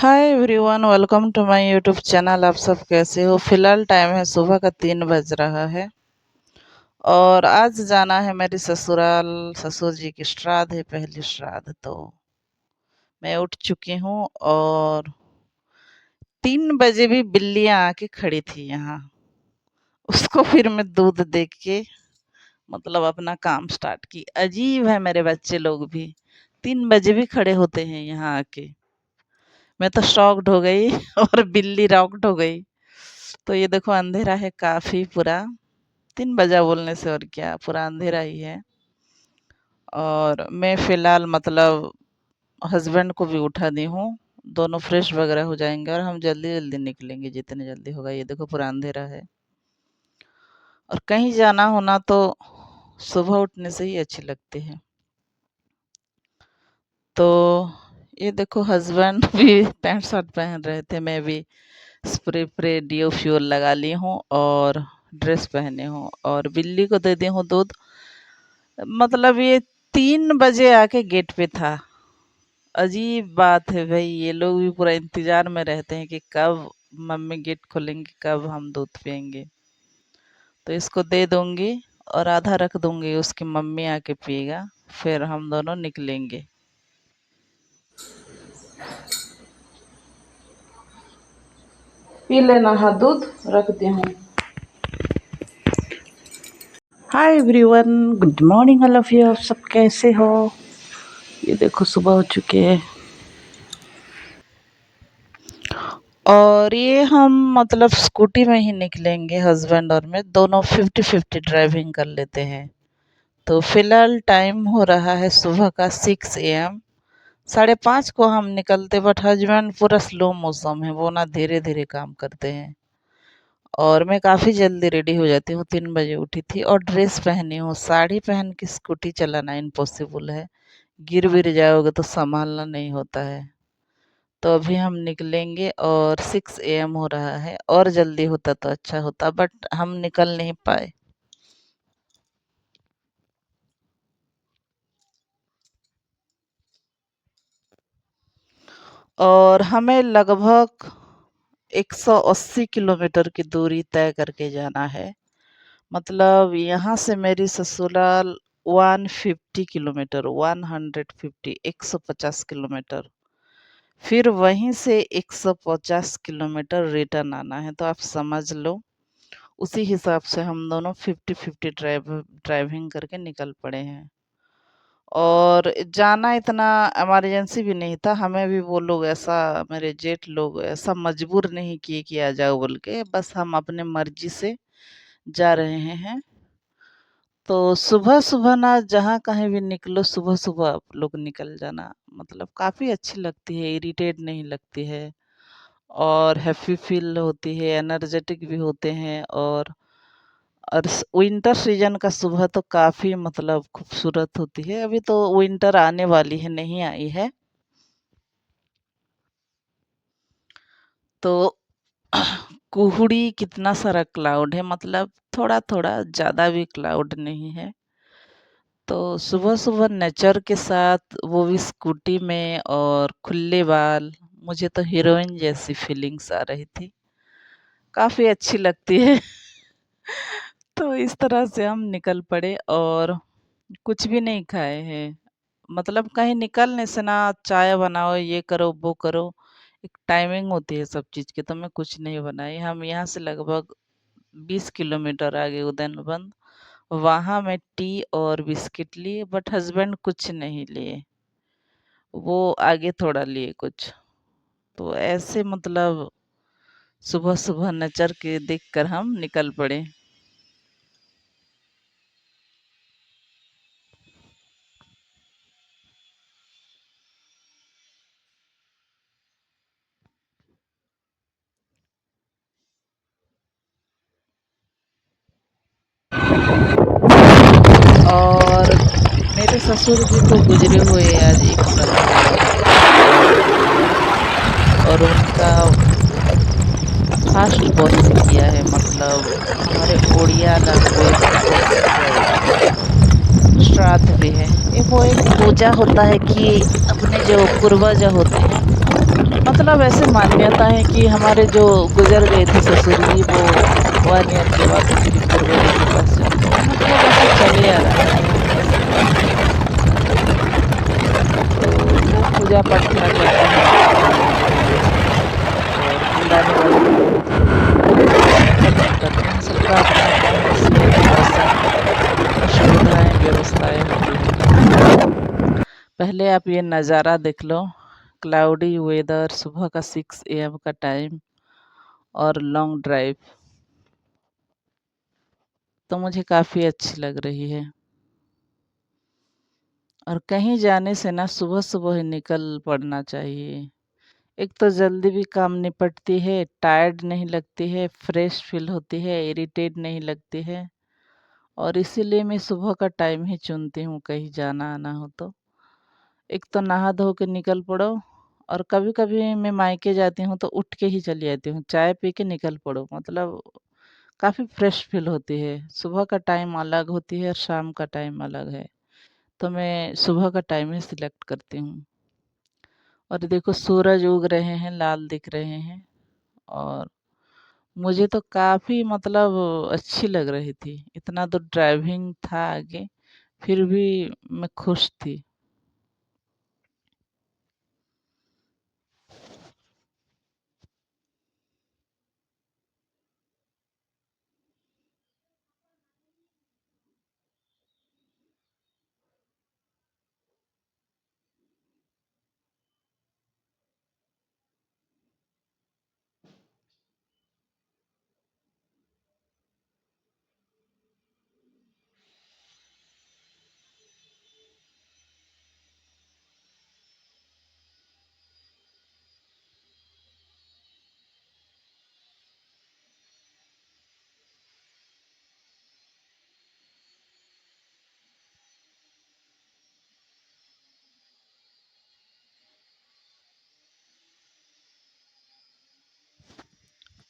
Hi everyone, welcome to my YouTube channel. आप सब कैसे हो? फिलहाल टाइम है सुबह का 3 बज रहा है और आज जाना है मेरे ससुराल। ससुर जी की श्राद्ध है, पहली श्राद्ध। तो मैं उठ चुकी हूँ और 3 बजे भी बिल्लियाँ आके खड़ी थी यहाँ। उसको फिर मैं दूध दे के मतलब अपना काम स्टार्ट की। अजीब है, मेरे बच्चे लोग भी 3 बजे भी खड़े होते हैं यहाँ आके। मैं तो शॉक्ड हो गई और बिल्ली रॉक्ड हो गई। तो ये देखो, अंधेरा है काफ़ी पूरा। 3 बजा बोलने से और क्या, पूरा अंधेरा ही है। और मैं फ़िलहाल मतलब हस्बैंड को भी उठा दी हूँ। दोनों फ्रेश वगैरह हो जाएँगे और हम जल्दी-जल्दी निकलेंगे, जितने जल्दी होगा। ये देखो, पूरा अंधेरा है और कहीं जाना होना तो सुबह उठने से ही अच्छी लगती है। तो ये देखो, हस्बैंड भी पैंट शर्ट पहन रहे थे, मैं भी स्प्रे डियो फ्यूल लगा ली हूँ और ड्रेस पहने हूँ और बिल्ली को दे दी हूँ दूध। मतलब ये 3 बजे आके गेट पे था। अजीब बात है भाई, ये लोग भी पूरा इंतजार में रहते हैं कि कब मम्मी गेट खोलेंगे, कब हम दूध पियेंगे। तो इसको दे दूंगी और आधा रख दूंगी, उसकी मम्मी आके पिएगा, फिर हम दोनों निकलेंगे। पी लेना, हाँ दूध रखती हूँ। Hi everyone, good morning all of you. आप सब कैसे हो? ये देखो, सुबह हो चुकी है और ये हम मतलब स्कूटी में ही निकलेंगे। हस्बैंड और मैं दोनों 50-50 ड्राइविंग कर लेते हैं। तो फिलहाल टाइम हो रहा है सुबह का 6 AM। 5:30 को हम निकलते, बट हस्बैंड पूरा स्लो मौसम है, वो ना धीरे धीरे काम करते हैं। और मैं काफ़ी जल्दी रेडी हो जाती हूँ। 3 बजे उठी थी और ड्रेस पहनी हूँ। साड़ी पहन के स्कूटी चलाना इम्पॉसिबल है, गिर विर जाओगे तो संभालना नहीं होता है। तो अभी हम निकलेंगे और 6 AM हो रहा है। और जल्दी होता तो अच्छा होता, बट हम निकल नहीं पाए। और हमें लगभग 180 किलोमीटर की दूरी तय करके जाना है। मतलब यहाँ से मेरी ससुराल 150 किलोमीटर, 150, 150 किलोमीटर। फिर वहीं से 150 किलोमीटर रिटर्न आना है। तो आप समझ लो, उसी हिसाब से हम दोनों 50-50 ड्राइविंग करके निकल पड़े हैं। और जाना इतना इमरजेंसी भी नहीं था। हमें भी वो लोग ऐसा, मेरे जेठ लोग ऐसा मजबूर नहीं किए कि आ जाओ बोल के, बस हम अपने मर्जी से जा रहे हैं। तो सुबह-सुबह ना, जहाँ कहीं भी निकलो सुबह-सुबह आप लोग निकल जाना, मतलब काफ़ी अच्छी लगती है, इरिटेट नहीं लगती है और हैप्पी फील होती है, एनर्जेटिक भी होते हैं। और विंटर सीजन का सुबह तो काफ़ी मतलब खूबसूरत होती है। अभी तो विंटर आने वाली है, नहीं आई है। तो कुहुड़ी कितना सारा क्लाउड है, मतलब थोड़ा-थोड़ा, ज़्यादा भी क्लाउड नहीं है। तो सुबह-सुबह नेचर के साथ, वो भी स्कूटी में और खुले बाल, मुझे तो हीरोइन जैसी फीलिंग्स आ रही थी। काफ़ी अच्छी लगती है। तो इस तरह से हम निकल पड़े और कुछ भी नहीं खाए हैं। मतलब कहीं निकलने से ना, चाय बनाओ, ये करो, वो करो, एक टाइमिंग होती है सब चीज़ की। तो मैं कुछ नहीं बनाई। हम यहाँ से लगभग 20 किलोमीटर आगे उदयनबंद, वहाँ मैं टी और बिस्किट लिए, बट हस्बैंड कुछ नहीं लिए, वो आगे थोड़ा लिए कुछ। तो ऐसे मतलब सुबह-सुबह नेचर के देखकर हम निकल पड़े। और मेरे ससुर जी को गुजरे हुए आज 1 साल हो गया और उनका फास्ट बरसी किया है। मतलब हमारे ओडिया लैंग्वेज में बरसी किया उन्होंने। श्राद्ध भी है। ये वो एक पूजा होता है कि अपने जो पूर्वज होते हैं, मतलब ऐसे मान्यता है कि हमारे जो गुजर गए थे ससुर जी वो 1 ईयर के बाद उनकी पूर्वजों के पास जाते हैं, मतलब ऐसे चले आ रहा है ऐसे मानते हैं। तो वो पूजा पाठ थोड़ा करते हैं उनके नाम पे और बुलाने वाले भी बहुत लोग पसंद करते हैं। सबका अपना अपना है इसलिए थोड़ा-सा असुविधाएँ, व्यवस्थाएँ होती हैं। पहले आप ये नज़ारा देख लो, क्लाउडी वेदर, सुबह का 6 एएम का टाइम और लॉन्ग ड्राइव, तो मुझे काफ़ी अच्छी लग रही है। और कहीं जाने से ना सुबह-सुबह ही निकल पड़ना चाहिए। एक तो जल्दी भी काम निपटती है, टायर्ड नहीं लगती है, फ्रेश फ़ील होती है, इरिटेट नहीं लगती है और इसीलिए मैं सुबह का टाइम ही चुनती हूँ कहीं जाना-आना हो तो। एक तो नहा धो के निकल पड़ो और कभी-कभी मैं मायके जाती हूँ तो उठ के ही चली जाती हूँ, चाय पी के निकल पड़ो, मतलब काफ़ी फ्रेश फ़ील होती है। सुबह का टाइम अलग होती है और शाम का टाइम अलग है, तो मैं सुबह का टाइम ही सिलेक्ट करती हूँ। और देखो सूरज उग रहे हैं, लाल दिख रहे हैं और मुझे तो काफ़ी मतलब अच्छी लग रही थी। इतना तो ड्राइविंग था आगे, फिर भी मैं खुश थी।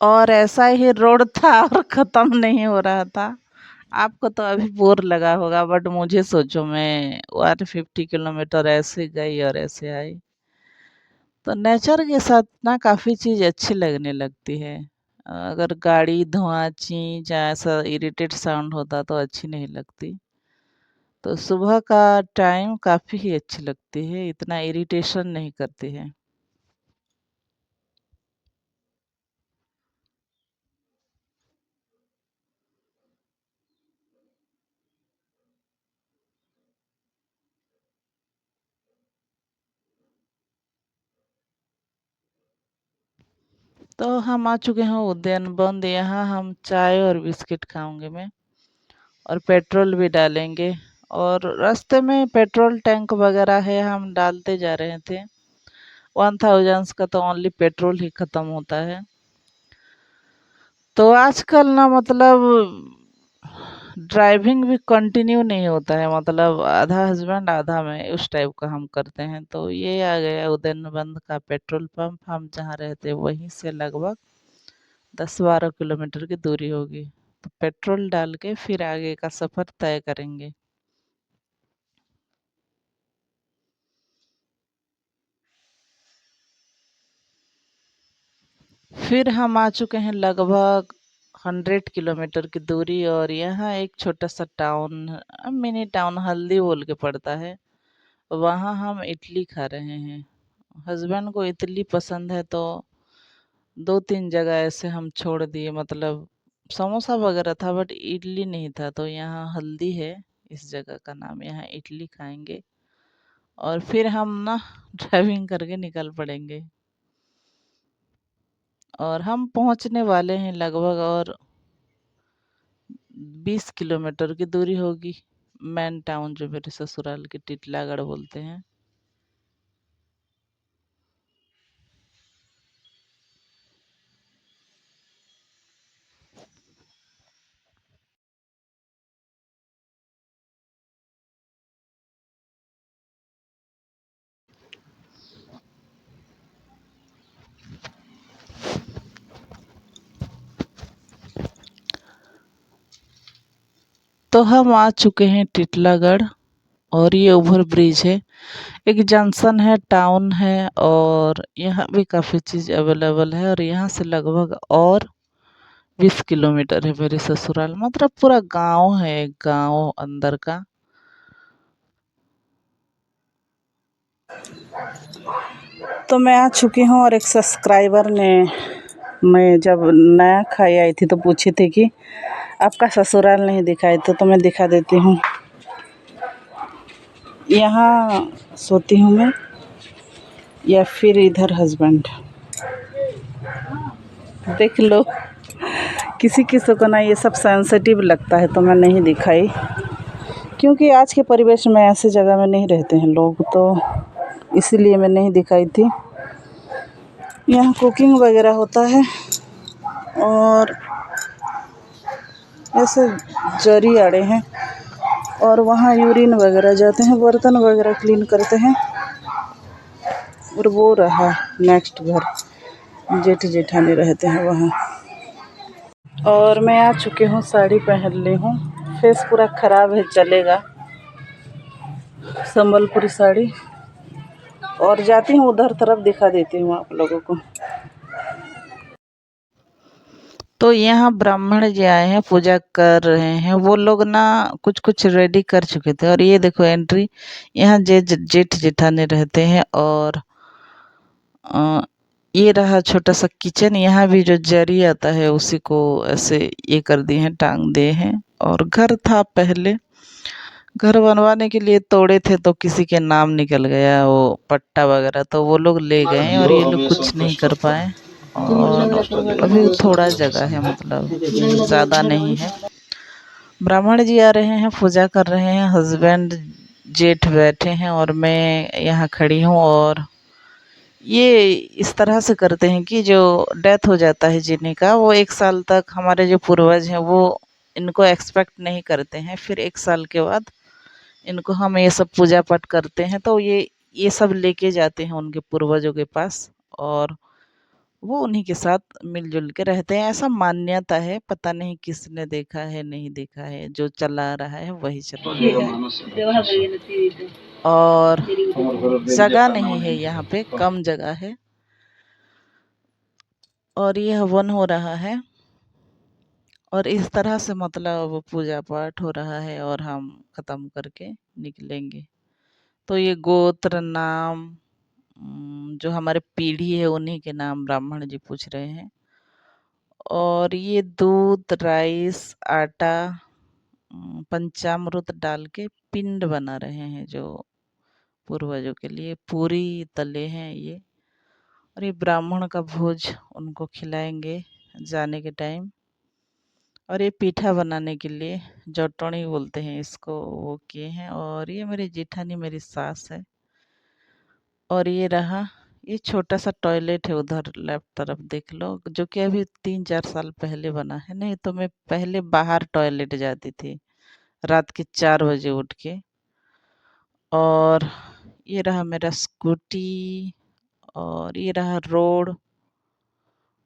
और ऐसा ही रोड था और ख़त्म नहीं हो रहा था। आपको तो अभी बोर लगा होगा बट मुझे सोचो मैं 150 किलोमीटर ऐसे गई और ऐसे आई। तो नेचर के साथ ना काफ़ी चीज़ अच्छी लगने लगती है। अगर गाड़ी धुआँ, चीं या ऐसा इरिटेट साउंड होता तो अच्छी नहीं लगती। तो सुबह का टाइम काफ़ी ही अच्छी लगती है, इतना इरिटेशन नहीं करती है। तो हम आ चुके हैं उद्यान बंद, यहाँ हम चाय और बिस्किट खाऊँगी मैं और पेट्रोल भी डालेंगे और रास्ते में पेट्रोल टैंक वगैरह है, हम डालते जा रहे थे। 1000 का तो ओनली पेट्रोल ही खत्म होता है। तो आजकल ना मतलब ड्राइविंग भी कंटिन्यू नहीं होता है, मतलब आधा हस्बैंड आधा मैं, उस टाइप का हम करते हैं। तो ये आ गया उदयनबंद का पेट्रोल पंप, हम जहाँ रहते वहीं से लगभग 10-12 किलोमीटर की दूरी होगी। तो पेट्रोल डाल के फिर आगे का सफर तय करेंगे। फिर हम आ चुके हैं लगभग 100 किलोमीटर की दूरी और यहाँ एक छोटा सा टाउन, मिनी टाउन हल्दी बोल के पड़ता है, वहाँ हम इडली खा रहे हैं। हस्बैंड को इडली पसंद है तो 2-3 जगह ऐसे हम छोड़ दिए, मतलब समोसा वगैरह था बट इडली नहीं था, तो यहाँ हल्दी है इस जगह का नाम, यहाँ इडली खाएंगे और फिर हम ना ड्राइविंग करके निकल पड़ेंगे और हम पहुंचने वाले हैं लगभग और 20 किलोमीटर की दूरी होगी। मेन टाउन जो मेरे ससुराल के टिटलागढ़ बोलते हैं। तो हम आ चुके हैं टिटलागढ़ और ये ओवर ब्रिज है, एक जंक्शन है, टाउन है और यहाँ भी काफ़ी चीज़ अवेलेबल है। और यहाँ से लगभग और 20 किलोमीटर है मेरे ससुराल, मतलब पूरा गांव है, एक गांव अंदर का। तो मैं आ चुकी हूँ और एक सब्सक्राइबर ने, मैं जब नया खाई आई थी तो पूछी थी कि आपका ससुराल नहीं दिखाई, तो मैं दिखा देती हूँ। यहाँ सोती हूँ मैं, या फिर इधर हस्बैंड, देख लो। किसी किसी को ना ये सब सेंसिटिव लगता है तो मैं नहीं दिखाई, क्योंकि आज के परिवेश में ऐसे जगह में नहीं रहते हैं लोग, तो इसीलिए मैं नहीं दिखाई थी। यहाँ कुकिंग वगैरह होता है और ऐसे जरी आड़े हैं, और वहाँ यूरिन वगैरह जाते हैं, बर्तन वगैरह क्लीन करते हैं। और वो रहा नेक्स्ट घर, जेठ जेठानी रहते हैं वहाँ। और मैं आ चुकी हूँ, साड़ी पहन ली हूँ, फेस पूरा ख़राब है, चलेगा, संबलपुरी साड़ी। और जाती हूँ उधर तरफ, दिखा देती हूँ आप लोगों को। तो यहाँ ब्राह्मण जी आए हैं, पूजा कर रहे हैं। वो लोग ना कुछ कुछ रेडी कर चुके थे। और ये देखो एंट्री, यहाँ जेठ जेठानी रहते हैं। और ये रहा छोटा सा किचन। यहाँ भी जो जरी आता है उसी को ऐसे ये कर दिए हैं, टांग दिए हैं। और घर था पहले, घर बनवाने के लिए तोड़े थे तो किसी के नाम निकल गया वो पट्टा वगैरह, तो वो लोग ले गए और ये लोग कुछ नहीं कर पाए। और अभी थोड़ा जगह है, मतलब ज़्यादा नहीं है। ब्राह्मण जी आ रहे हैं, पूजा कर रहे हैं, हस्बैंड जेठ बैठे हैं और मैं यहाँ खड़ी हूँ। और ये इस तरह से करते हैं कि जो डेथ हो जाता है जिन्हीं का, वो 1 साल तक, हमारे जो पूर्वज हैं वो इनको एक्सपेक्ट नहीं करते हैं। फिर 1 साल के बाद इनको हम ये सब पूजा पाठ करते हैं, तो ये सब लेके जाते हैं उनके पूर्वजों के पास। और वो उन्हीं के साथ मिलजुल के रहते हैं, ऐसा मान्यता है। पता नहीं किसने देखा है नहीं देखा है, जो चला रहा है वही चला रहा है। और जगह नहीं है यहाँ पे, कम जगह है। और ये हवन हो रहा है और इस तरह से मतलब पूजा पाठ हो रहा है और हम ख़त्म करके निकलेंगे। तो ये गोत्र नाम, जो हमारे पीढ़ी है उन्हीं के नाम ब्राह्मण जी पूछ रहे हैं। और ये दूध, राइस, आटा, पंचामृत डाल के पिंड बना रहे हैं, जो पूर्वजों के लिए पूरी तले हैं ये। और ये ब्राह्मण का भोज उनको खिलाएंगे जाने के टाइम। और ये पीठा बनाने के लिए, जटोणी बोलते हैं इसको, वो किए हैं। और ये मेरी जेठानी, मेरी सास है। और ये रहा, ये छोटा सा टॉयलेट है उधर लेफ्ट तरफ, देख लो, जो कि अभी 3-4 साल पहले बना है। नहीं तो मैं पहले बाहर टॉयलेट जाती थी रात के 4 बजे उठ के। और ये रहा मेरा स्कूटी। और ये रहा रोड।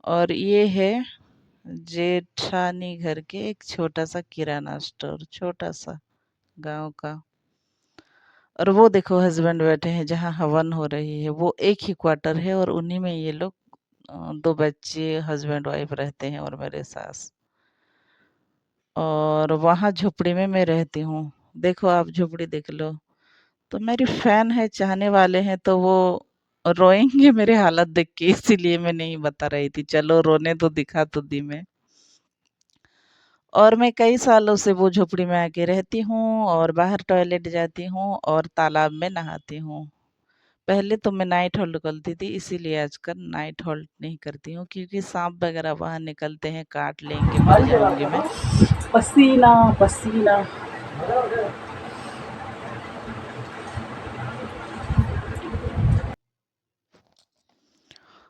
और ये है जेठानी घर के एक छोटा सा किराना स्टोर, छोटा सा गांव का। और वो देखो हस्बैंड बैठे हैं, जहाँ हवन हो रही है वो एक ही क्वार्टर है और उन्हीं में ये लोग 2 बच्चे, हस्बैंड वाइफ रहते हैं और मेरे सास। और वहाँ झोपड़ी में मैं रहती हूँ। देखो आप झोपड़ी देख लो। तो मेरी फैन है, चाहने वाले हैं तो वो रोएंगे मेरे हालत देख के, इसीलिए मैं नहीं बता रही थी। चलो रोने तो दिखा तो दी मैं। और मैं कई सालों से वो झोपड़ी में आके रहती हूँ और बाहर टॉयलेट जाती हूँ और तालाब में नहाती हूँ। पहले तो मैं नाइट हॉल्ट करती थी, इसीलिए आजकल नाइट हॉल्ट नहीं करती हूँ, क्योंकि सांप वगैरह वहाँ निकलते हैं, काट लेंगे, मर जाऊंगी मैं। पसीना पसीना।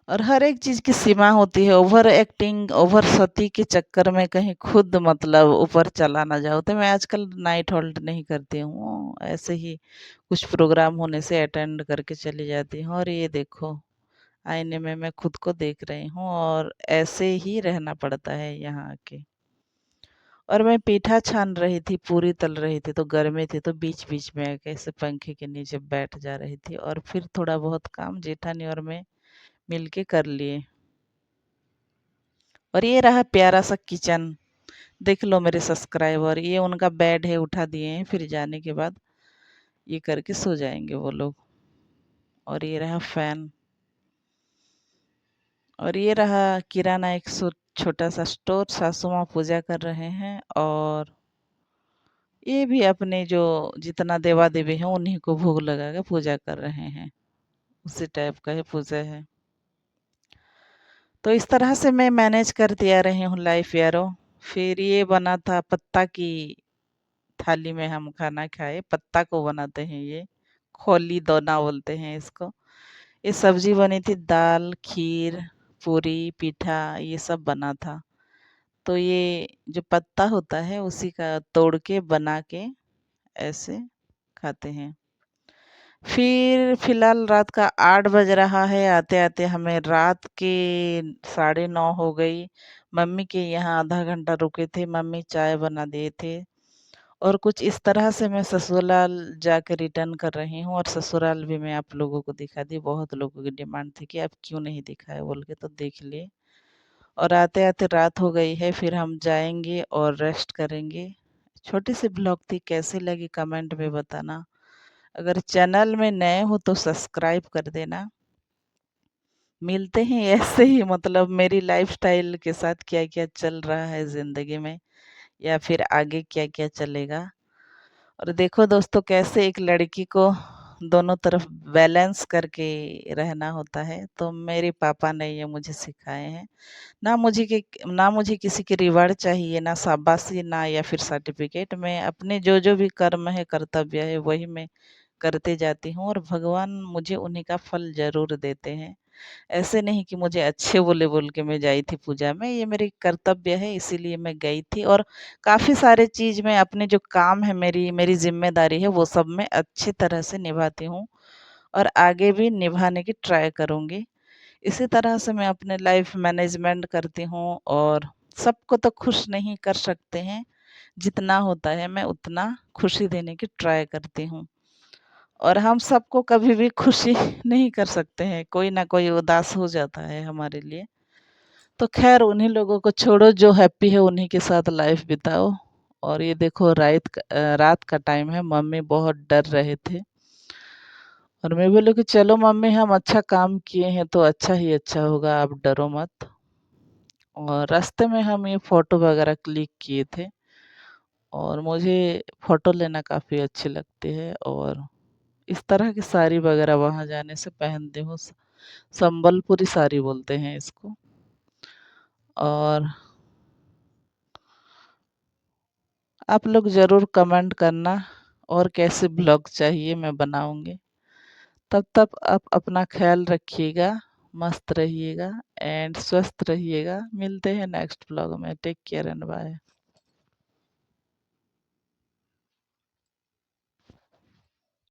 और हर एक चीज़ की सीमा होती है। ओवर एक्टिंग, ओवर सती के चक्कर में कहीं खुद मतलब ऊपर चला ना जाओ, तो मैं आजकल नाइट हॉल्ट नहीं करती हूँ। ऐसे ही कुछ प्रोग्राम होने से अटेंड करके चली जाती हूँ। और ये देखो, आईने में मैं खुद को देख रही हूँ और ऐसे ही रहना पड़ता है यहाँ आके। और मैं पीठा छान रही थी, पूरी तल रही थी, तो गर्मी थी, तो बीच-बीच में आके ऐसे पंखे के नीचे बैठ जा रही थी और फिर थोड़ा बहुत काम जेठानी और मैं मिलके कर लिए। और ये रहा प्यारा सा किचन। देख लो मेरे सब्सक्राइबर, ये उनका बेड है, उठा दिए हैं, फिर जाने के बाद ये करके सो जाएँगे वो लोग। और ये रहा फैन। और ये रहा किराना एक छोटा सा स्टोर, सासू माँ पूजा कर रहे हैं। और ये भी अपने जो जितना देवा देवी हैं उन्हीं को भोग लगा के पूजा कर रहे हैं, उसी टाइप का ही पूजा है। तो इस तरह से मैं मैनेज कर दिया रही हूँ लाइफ यारो। फिर ये बना था पत्ता की थाली में हम खाना खाए, पत्ता को बनाते हैं ये, खोली दोना बोलते हैं इसको। ये सब्जी बनी थी, दाल, खीर, पूरी, पीठा, ये सब बना था। तो ये जो पत्ता होता है उसी का तोड़ के बना के ऐसे खाते हैं। फिर फिलहाल रात का 8 बज रहा है, आते-आते हमें रात के 9:30 हो गई। मम्मी के यहाँ आधा घंटा रुके थे, मम्मी चाय बना दिए थे। और कुछ इस तरह से मैं ससुराल जाके रिटर्न कर रही हूँ, और ससुराल भी मैं आप लोगों को दिखा दी। बहुत लोगों की डिमांड थी कि आप क्यों नहीं दिखाए बोल के, तो देख लिए। और आते-आते रात हो गई है, फिर हम जाएँगे और रेस्ट करेंगे। छोटी सी ब्लॉग थी, कैसी लगी कमेंट में बताना। अगर चैनल में नए हो तो सब्सक्राइब कर देना। मिलते हैं ऐसे ही, मतलब मेरी लाइफ़स्टाइल के साथ क्या-क्या चल रहा है ज़िंदगी में, या फिर आगे क्या-क्या चलेगा। और देखो दोस्तों, कैसे एक लड़की को दोनों तरफ बैलेंस करके रहना होता है, तो मेरे पापा ने ये मुझे सिखाए हैं। ना मुझे किसी की रिवॉर्ड चाहिए, ना शाबाशी, ना या फिर सर्टिफ़िकेट। मैं अपने जो-जो भी कर्म है, कर्तव्य है, वही मैं करते जाती हूँ, और भगवान मुझे उन्हीं का फल ज़रूर देते हैं। ऐसे नहीं कि मुझे अच्छे बोल के मैं गई थी पूजा में, ये मेरी कर्तव्य है इसीलिए मैं गई थी। और काफ़ी सारे चीज़ में अपने जो काम है, मेरी मेरी ज़िम्मेदारी है, वो सब मैं अच्छी तरह से निभाती हूँ, और आगे भी निभाने की ट्राई करूँगी। इसी तरह से मैं अपने लाइफ़ मैनेजमेंट करती हूँ, और सबको तो खुश नहीं कर सकते हैं, जितना होता है मैं उतना खुशी देने की ट्राई करती हूँ। और हम सबको कभी भी खुशी नहीं कर सकते हैं, कोई ना कोई उदास हो जाता है हमारे लिए। तो ख़ैर उन्हीं लोगों को छोड़ो, जो हैप्पी है उन्हीं के साथ लाइफ़ बिताओ। और ये देखो रात का टाइम है, मम्मी बहुत डर रहे थे। और मैं बोली कि चलो मम्मी, हम अच्छा काम किए हैं तो अच्छा ही अच्छा होगा, आप डरो मत। और रास्ते में हम ये फ़ोटो वग़ैरह क्लिक किए थे, और मुझे फ़ोटो लेना काफ़ी अच्छी लगती है। और इस तरह की साड़ी वग़ैरह वहाँ जाने से पहनती हूँ। संबलपुरी साड़ी बोलते हैं इसको। और आप लोग ज़रूर कमेंट करना, और कैसे ब्लॉग चाहिए मैं बनाऊँगी। तब तक आप अपना ख़्याल रखिएगा, मस्त रहिएगा एंड स्वस्थ रहिएगा। मिलते हैं नेक्स्ट ब्लॉग में। Take care and bye.